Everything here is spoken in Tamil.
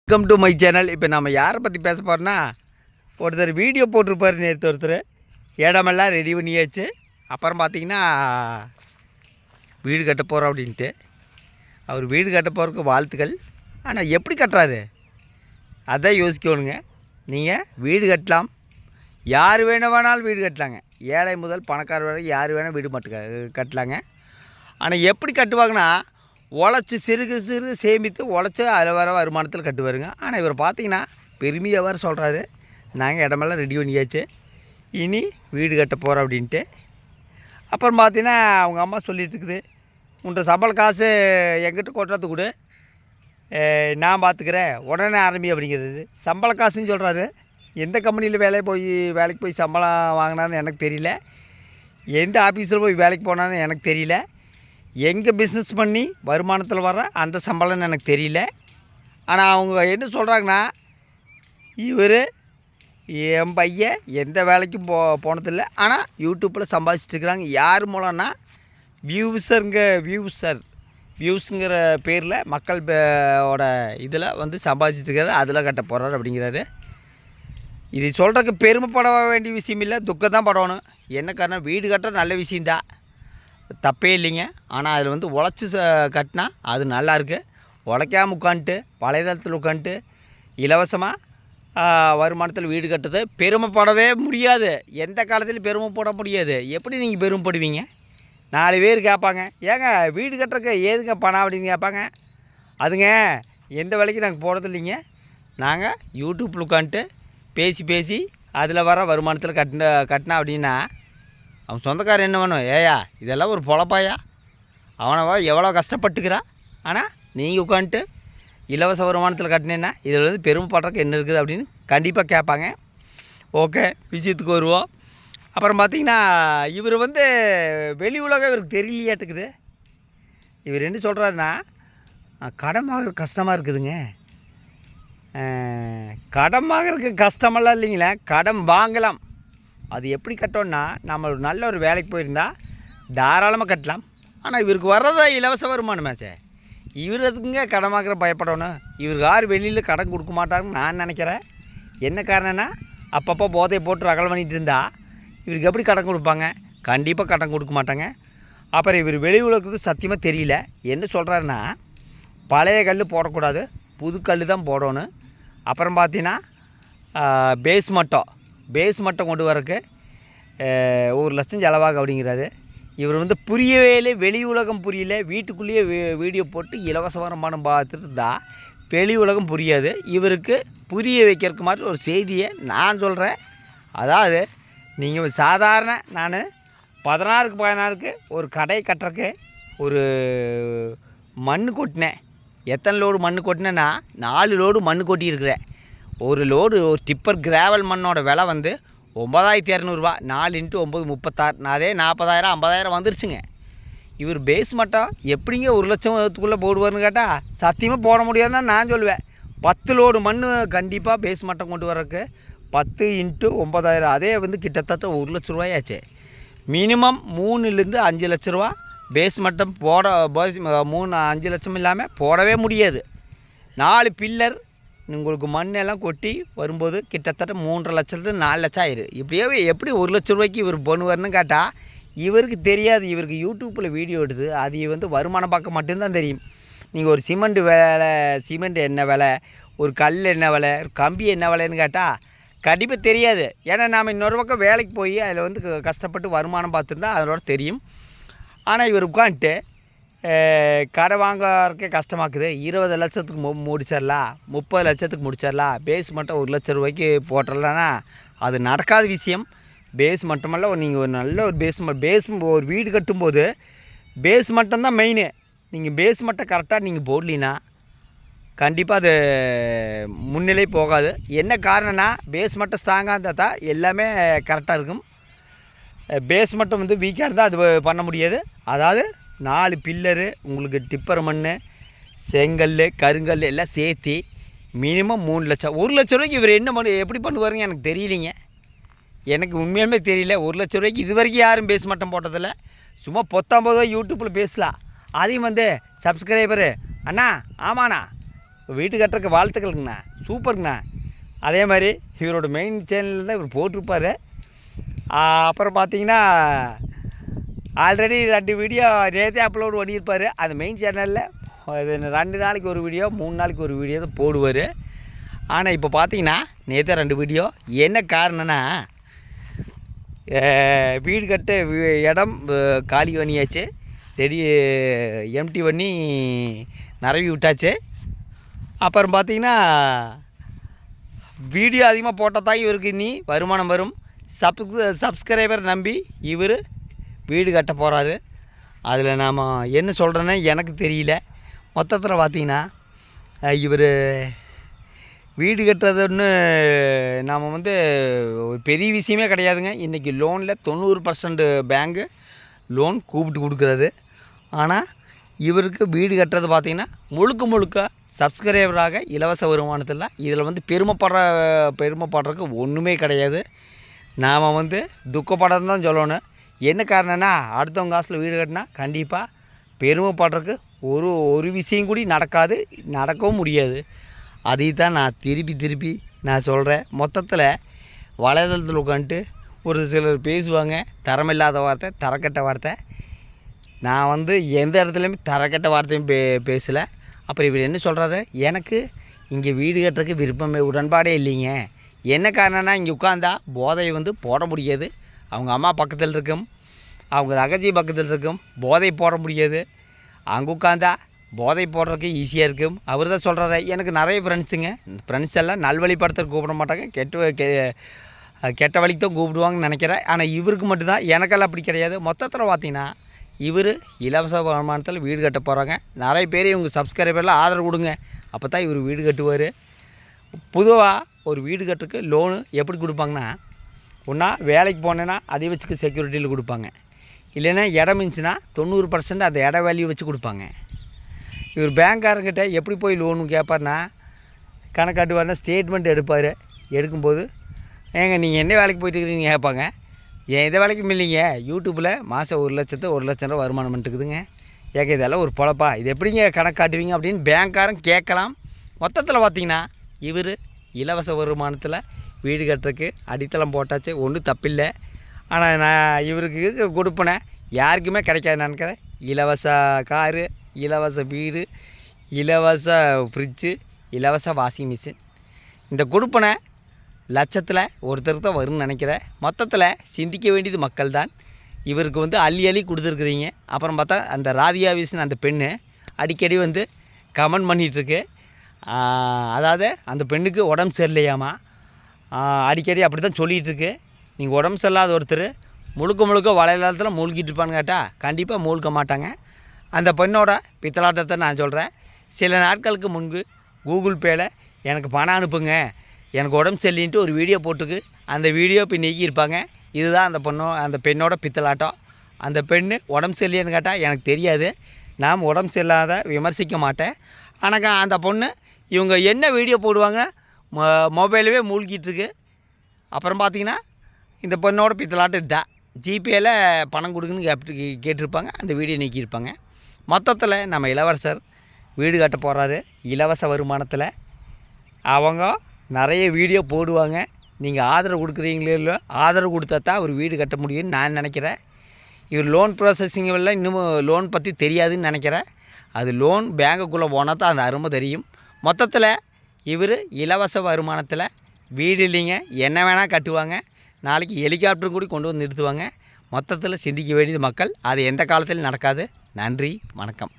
Welcome to my channel. இப்போ நம்ம யாரை பற்றி பேச போகிறோன்னா, ஒருத்தர் வீடியோ போட்டிருப்பார் நேற்று. ஒருத்தர் இடமெல்லாம் ரெடி பண்ணியாச்சு, அப்புறம் பார்த்திங்கன்னா வீடு கட்ட போகிறோம் அப்படின்ட்டு. அவர் வீடு கட்ட போகிறதுக்கு வாழ்த்துக்கள். ஆனால் எப்படி கட்டுறாரு அதான் யோசிக்கணுங்க. நீங்கள் வீடு கட்டலாம், யார் வேணாலும் வீடு கட்டலாங்க. ஏழை முதல் பணக்கார வரை யார் வேணால் வீடு மட்டும் கட்டலாங்க. ஆனால் எப்படி கட்டுவாங்கன்னா, உழைச்சி சிறுகு சேமித்து உழைச்சி அதில் வர வருமானத்தில் கட்டுவாருங்க. ஆனால் இவர் பார்த்தீங்கன்னா பெருமையாக வேறு சொல்கிறாரு, நாங்கள் இடமெல்லாம் ரெடி பண்ணியாச்சு, இனி வீடு கட்ட போகிறோம் அப்படின்ட்டு. அப்புறம் பார்த்தீங்கன்னா அவங்க அம்மா சொல்லிட்டு இருக்குது, உன்ட சம்பள காசு எங்கிட்ட கொட்டுறது கூட நான் பார்த்துக்கிறேன், உடனே ஆரம்பி அப்படிங்கிறது. சம்பள காசுன்னு சொல்கிறாரு. எந்த கம்பெனியில் வேலைக்கு போய் சம்பளம் வாங்கினான்னு எனக்கு தெரியல, எந்த ஆஃபீஸில் போய் வேலைக்கு போனான்னு எனக்கு தெரியல, எங்கே பிஸ்னஸ் பண்ணி வருமானத்தில் வர அந்த சம்பளம்னு எனக்கு தெரியல. ஆனால் அவங்க என்ன சொல்கிறாங்கன்னா, இவர் என் பையன் எந்த வேலைக்கும் போனதில்லை, ஆனால் யூடியூப்பில் சம்பாதிச்சிட்ருக்குறாங்க. யார் மூலம்னா வியூஸுங்கிற பேரில் மக்கள் இதில் வந்து சம்பாதிச்சிட்ருக்காரு, அதில் கட்ட போகிறாரு அப்படிங்கிறாரு. இது சொல்கிறதுக்கு பெருமைப்பட வேண்டிய விஷயம் இல்லை, துக்கம் தான் படணும். என்ன காரணம், வீடு கட்ட நல்ல விஷயந்தான், தப்பே இல்லைங்க. ஆனால் அதில் வந்து உழைச்சி கட்டினா அது நல்லாயிருக்கு. உழைக்காமல் உட்காந்துட்டு பழைய தளத்தில் உட்காந்துட்டு இலவசமாக வருமானத்தில் வீடு கட்டுறது பெருமைப்படவே முடியாது. எந்த காலத்துலையும் பெருமைப்பட முடியாது. எப்படி நீங்கள் பெருமைப்படுவீங்க? 4 பேர் கேட்பாங்க, ஏங்க வீடு கட்டுறக்கு ஏதுங்க பணம் அப்படின்னு கேட்பாங்க. அதுங்க எந்த வேலைக்கும் நாங்கள் போகிறது இல்லைங்க. நாங்கள் யூடியூப்பில் உட்காந்துட்டு பேசி அதில் வர வருமானத்தில் கட்டினா அப்படின்னா அவன் சொந்தக்காரன் என்ன பண்ணும், ஏயா இதெல்லாம் ஒரு பொழப்பாயா, அவனவா எவ்வளோ கஷ்டப்பட்டுக்கிறான், ஆனால் நீங்கள் உட்காந்துட்டு இலவச வருமானத்தில் கட்டினேன்னா இதில் வந்து பெருமைப்படுறதுக்கு என்ன இருக்குது அப்படின்னு கண்டிப்பாக கேட்பாங்க. ஓகே, விஷயத்துக்கு வருவோம். அப்புறம் பார்த்திங்கன்னா இவர் வந்து வெளி உலகம் இவருக்கு தெரியலையாட்டுக்குது. இவர் என்ன சொல்கிறாருன்னா, கடன் வாங்குற கஷ்டமாக இருக்குதுங்க. கடன் வாங்குறதுக்கு கஷ்டமெல்லாம் இல்லைங்களே, கடன் வாங்கலாம். அது எப்படி கட்டோன்னா, நம்ம ஒரு நல்ல ஒரு வேலைக்கு போயிருந்தால் தாராளமாக கட்டலாம். ஆனால் இவருக்கு வர்றதா இலவச வருமானமாச்சே, இவர் எதுக்குங்க கடன் வாங்குற பயப்படணும்? இவருக்கு யார் வெளியில் கடன் கொடுக்க மாட்டாருன்னு நான் நினைக்கிறேன். என்ன காரணம்னா, அப்பப்போ போதையை போட்டு ரகல் பண்ணிகிட்டு இருந்தால் இவருக்கு எப்படி கடன் கொடுப்பாங்க? கண்டிப்பாக கடன் கொடுக்க மாட்டாங்க. அப்புறம் இவர் வெளி உலகத்துக்கு சத்தியமாக தெரியல. என்ன சொல்கிறாருன்னா, பழைய கல் போடக்கூடாது, புது கல் தான் போடணும். அப்புறம் பார்த்தீங்கன்னா பேஸ் மட்டும் கொண்டு வரக்கு 1 லட்சம் செலவாகும் அப்படிங்கிறாரு. இவர் வந்து புரியவே இல்லை, வெளி உலகம் புரியல. வீட்டுக்குள்ளேயே வீடியோ போட்டு இலவச வருமானம் பார்த்துட்டு தான் வெளி உலகம் புரியாது. இவருக்கு புரிய வைக்கிறதுக்கு மாதிரி ஒரு செய்தியை நான் சொல்கிறேன். அதாவது நீங்கள் சாதாரண நான் 16க்கு ஒரு கடை கட்டுறக்கு ஒரு மண் கொட்டினேன். எத்தனை லோடு மண் கொட்டினேன்னா 4 லோடு மண் கொட்டியிருக்கிறேன். ஒரு லோடு ஒரு டிப்பர் கிராவல் மண்ணோட விலை வந்து 9200 4 × 9 36, அதே 40,000 50,000 வந்துருச்சுங்க. இவர் பேஸ் மட்டும் எப்படிங்க 1 லட்சத்துக்குள்ளே போடுவார்னு கேட்டால் சத்தியமாக போட முடியாதுன்னு நான் சொல்லுவேன். 10 லோடு மண் கண்டிப்பாக பேஸ் மட்டும் கொண்டு வரக்கு 10 × 9,000, அதே வந்து கிட்டத்தட்ட 1 லட்ச ரூபாயாச்சு. மினிமம் 3 - 5 லட்ச ரூபா பேஸ் மட்டும் 3-5 லட்சம் இல்லாமல் போடவே முடியாது. 4 பில்லர் உங்களுக்கு மண்ணெல்லாம் கொட்டி வரும்போது கிட்டத்தட்ட 3.5 லட்சத்துலேருந்து 4 லட்சம் ஆயிரும். இப்படியே எப்படி 1 லட்ச ரூபாய்க்கு இவர் பண்ணுவார்னு கேட்டால் இவருக்கு தெரியாது. இவருக்கு யூடியூப்பில் வீடியோ எடுத்து அது வந்து வருமானம் பார்க்க மட்டும்தான் தெரியும். நீங்கள் ஒரு சிமெண்ட் என்ன விலை, ஒரு கல் என்ன விலை, ஒரு கம்பி என்ன விலைன்னு கேட்டால் கண்டிப்பாக தெரியாது. ஏன்னா நாம் இன்னொரு பக்கம் வேலைக்கு போய் அதில் வந்து கஷ்டப்பட்டு வருமானம் பார்த்துருந்தா அதோட தெரியும். ஆனால் இவர் உட்காந்துட்டு கடை வாங்கறதுக்கே கஷ்டமாக்குது, 20 லட்சத்துக்கு முடிச்சிடலாம், 30 லட்சத்துக்கு முடிச்சிடலாம், பேஸ் மட்டும் 1 லட்ச ரூபாய்க்கு போட்டுடலான்னா அது நடக்காத விஷயம். பேஸ் மட்டுமல்ல, நீங்கள் ஒரு நல்ல ஒரு பேஸ் ஒரு வீடு கட்டும்போது பேஸ் மட்டும்தான் மெயின். நீங்கள் பேஸ் மட்டும் கரெக்டாக நீங்கள் போடலின்னா கண்டிப்பாக அது முன்னிலை போகாது. என்ன காரணம்னா, பேஸ் மட்டும் ஸ்ட்ராங்காக இருந்தால் தான் எல்லாமே கரெக்டாக இருக்கும். பேஸ் மட்டும் வந்து வீக்காக இருந்தால் அது பண்ண முடியாது. அதாவது 4 பில்லரு, உங்களுக்கு டிப்பர் மண், செங்கல், கருங்கல் எல்லாம் சேர்த்து மினிமம் 3 லட்சம். 1 லட்ச ரூபாய்க்கு இவர் எப்படி பண்ணுவாருங்க எனக்கு தெரியலிங்க. எனக்கு உண்மையுமே தெரியல. 1 லட்ச ரூபாய்க்கு இது வரைக்கும் யாரும் பேஸ் மட்டும் போட்டதில்லை. சும்மா 19 யூடியூப்பில் பேசலாம். அதையும் வந்து சப்ஸ்கிரைபரு அண்ணா ஆமாண்ணா வீடு கட்டுறதுக்கு வாழ்த்துக்களுங்கண்ணா, சூப்பருங்கண்ணா. அதே மாதிரி இவரோட மெயின் சேனலில் தான் இவர் போட்டிருப்பார். அப்புறம் பார்த்தீங்கன்னா ஆல்ரெடி 2 வீடியோ நேற்றே அப்லோடு பண்ணியிருப்பார். அந்த மெயின் சேனலில் அது 2 நாளைக்கு ஒரு வீடியோ 3 நாளைக்கு ஒரு வீடியோ தான் போடுவார். ஆனால் இப்போ பார்த்தீங்கன்னா நேற்றே 2 வீடியோ. என்ன காரணம்னா வீடு கட்ட இடம் காலி பண்ணியாச்சு, ரெடி எம்டி பண்ணி நிரவி விட்டாச்சு. அப்புறம் பார்த்தீங்கன்னா வீடியோ அதிகமாக போட்டால் தான் இவருக்கு இனி வருமானம் வரும். சப்ஸ்கிரைபர் நம்பி இவர் வீடு கட்ட போகிறாரு. அதில் நாம் என்ன சொல்கிறேன்னா எனக்கு தெரியல. மொத்தத்தில் பார்த்தீங்கன்னா இவர் வீடு கட்டுறதுன்னு நாம் ஒரு பெரிய விஷயமே கிடையாதுங்க. இன்றைக்கி லோனில் 90% பேங்கு லோன் கூப்பிட்டு கொடுக்குறாரு. ஆனால் இவருக்கு வீடு கட்டுறது பார்த்திங்கன்னா முழுக்க சப்ஸ்கிரைபராக இலவச வருமானத்தில். இதில் பெருமைப்படுறதுக்கு ஒன்றுமே கிடையாது. நாம் துக்கப்படன்னு தான் சொல்லணும். என்ன காரணம்னா அடுத்தவங்க காசில் வீடு கட்டினா கண்டிப்பாக பெருமைப்படுறதுக்கு ஒரு விஷயம் கூட நடக்கவும் முடியாது. அதை தான் நான் திருப்பி நான் சொல்கிறேன். மொத்தத்தில் வலைதளத்தில் உட்காந்துட்டு ஒரு சிலர் பேசுவாங்க தரமில்லாத வார்த்தை, தரக்கட்ட வார்த்தை. நான் எந்த இடத்துலையுமே தரக்கட்ட வார்த்தையும் பேசலை. அப்புறம் இவர் என்ன சொல்கிறாரு, எனக்கு இங்கே வீடு கட்டுறதுக்கு விருப்பமே உடன்பாடே இல்லைங்க. என்ன காரணம்னா இங்கே உட்காந்தா போதையை போட முடியாது. அவங்க அம்மா பக்கத்தில் இருக்கும், அவங்க தகச்சி பக்கத்தில் இருக்கும், போதை போட முடியாது. அங்கே உட்காந்தா போதை போடுறதுக்கு ஈஸியாக இருக்கும். அவர் தான் சொல்கிறாரு. எனக்கு நிறைய ஃப்ரெண்ட்ஸ் எல்லாம் நல்வழிப்படுத்த கூப்பிட மாட்டாங்க, கெட்ட வழிக்கு தான் கூப்பிடுவாங்கன்னு நினைக்கிறேன். ஆனால் இவருக்கு மட்டும்தான், எனக்கெல்லாம் அப்படி கிடையாது. மொத்தத்தில் பார்த்தீங்கன்னா இவர் இலவச வருமானத்தில் வீடு கட்ட போகிறாங்க. நிறைய பேர் இவங்க சப்ஸ்கிரைபர்லாம் ஆதரவு கொடுங்க, அப்போ தான் இவர் வீடு கட்டுவார். பொதுவாக ஒரு வீடு கட்டுறதுக்கு லோனு எப்படி கொடுப்பாங்கன்னா, ஒன்றா வேலைக்கு போனேன்னா அதை வச்சுக்க செக்யூரிட்டியில் கொடுப்பாங்க, இல்லைன்னா இடம் இருந்துச்சுன்னா 90% அந்த இட வேல்யூ வச்சு கொடுப்பாங்க. இவர் பேங்க்காரங்கிட்ட எப்படி போய் லோனு கேட்பார்னா, கணக்காட்டுவார்னா ஸ்டேட்மெண்ட் எடுப்பார். எடுக்கும்போது ஏங்க நீங்கள் என்ன வேலைக்கு போயிட்டு இருக்கிறீங்க கேட்பாங்க. எந்த வேலைக்கும் இல்லைங்க, யூடியூப்பில் மாதம் 1,00,000 ரூபா வருமானம் பண்ணிட்டுக்குதுங்க. ஏங்க இதெல்லாம் ஒரு பொழப்பா, இது எப்படிங்க கணக்காட்டுவீங்க அப்படின்னு பேங்க்காரன் கேட்கலாம். மொத்தத்தில் பார்த்திங்கன்னா இவர் இலவச வருமானத்தில் வீடு கட்டுறதுக்கு அடித்தளம் போட்டாச்சு, ஒன்றும் தப்பில்லை. ஆனால் நான் இவருக்கு கொடுப்பேனே யாருக்குமே கிடைக்காது நினைக்கிறேன். இலவச காரு, இலவச வீடு, இலவச ஃப்ரிட்ஜு, இலவச வாஷிங் மிஷின். இந்த கொடுப்பனை லட்சத்தில் ஒருத்தருக்கு தான் வரும்னு நினைக்கிறேன். மொத்தத்தில் சிந்திக்க வேண்டியது மக்கள் தான். இவருக்கு அள்ளி கொடுத்துருக்குறீங்க. அப்புறம் பார்த்தா அந்த ராதியா விஸ்னு அந்த பெண்ணு அடிக்கடி கமெண்ட் பண்ணிகிட்ருக்கு. அதாவது அந்த பெண்ணுக்கு உடம்பு சரியில்லையாமா, அடிக்கடி அப்படி தான் சொல்லிகிட்ருக்கு. நீங்கள் உடம்பு சரியில்லாத ஒருத்தர் முழுக்க வலைதளத்தில் மூழ்கிட்டு இருப்பான்னு கேட்டால் கண்டிப்பாக மூழ்க மாட்டாங்க. அந்த பெண்ணோட பித்தலாட்டத்தை நான் சொல்கிறேன். சில நாட்களுக்கு முன்பு கூகுள் பேயில் எனக்கு பணம் அனுப்புங்க, எனக்கு உடம்பு சரியில்லைன்ட்டு ஒரு வீடியோ போட்டுருக்கு. அந்த வீடியோ இப்போ நீக்கியிருப்பாங்க. இதுதான் அந்த பெண்ணோட பித்தலாட்டம். அந்த பெண்ணு உடம்பு சரியில்லைன்னு கேட்டால் எனக்கு தெரியாது, நாம் உடம்பு சரியில்லாத விமர்சிக்க மாட்டேன். ஆனால் அந்த பொண்ணு இவங்க என்ன வீடியோ போடுவாங்க, மொபைலவே மூழ்கிட்டுருக்கு. அப்புறம் பார்த்திங்கன்னா இந்த பொண்ணோட பித்தலாட்டம் இதுதான். ஜிபேயில் பணம் கொடுக்குன்னு கேட்டிருப்பாங்க, அந்த வீடியோ நீக்கியிருப்பாங்க. மொத்தத்தில் நம்ம இளவரசர் வீடு கட்ட போகிறாரு இலவச வருமானத்தில். அவங்க நிறைய வீடியோ போடுவாங்க. நீங்கள் ஆதரவு கொடுக்குறீங்களோ இல்லை, ஆதரவு கொடுத்தா தான் அவர் வீடு கட்ட முடியும்னு நான் நினைக்கிறேன். இவர் லோன் ப்ராசஸிங்கெல்லாம் இன்னும் லோன் பற்றி தெரியாதுன்னு நினைக்கிறேன். அது லோன் பேங்குக்குள்ளே போனால் தான் அந்த அருமை தெரியும். மொத்தத்தில் இவர் இலவச வருமானத்தில் வீடு இல்லைங்க, என்ன வேணால் கட்டுவாங்க. நாளைக்கு ஹெலிகாப்டரும் கூட கொண்டு வந்து நிறுத்துவாங்க. மொத்தத்தில் சிந்திக்க வேண்டியது மக்கள். அது எந்த காலத்திலும் நடக்காது. நன்றி, வணக்கம்.